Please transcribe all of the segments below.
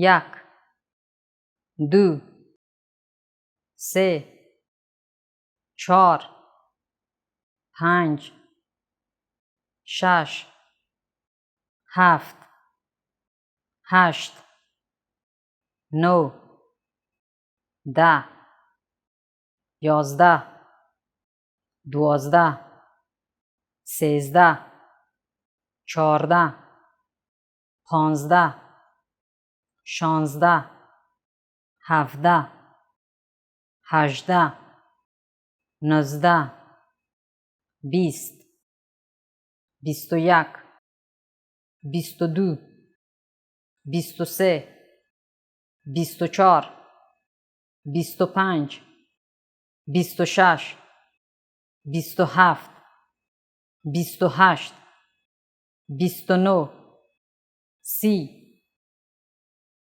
یک، دو، سه، چهار، پنج، شش، هفت، هشت، نو، ده، یازده، دوازده، سیزده، چهارده، پانزده، شانزده، هفده، هجده، نوزده، بیست، بیست و یک، بیست و دو، بیست و سه، بیست و چهار، بیست و پنج، بیست و شش، بیست و هفت، بیست و هشت، بیست و نو، سی،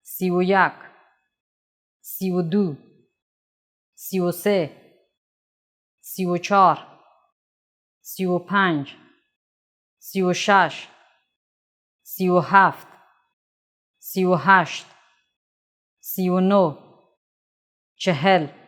سی و یک، سی و دو، سی و سه، سی و چهار، سی و پنج، سی و شش، سی و هفت، سی و هشت، سی و نو، چهل،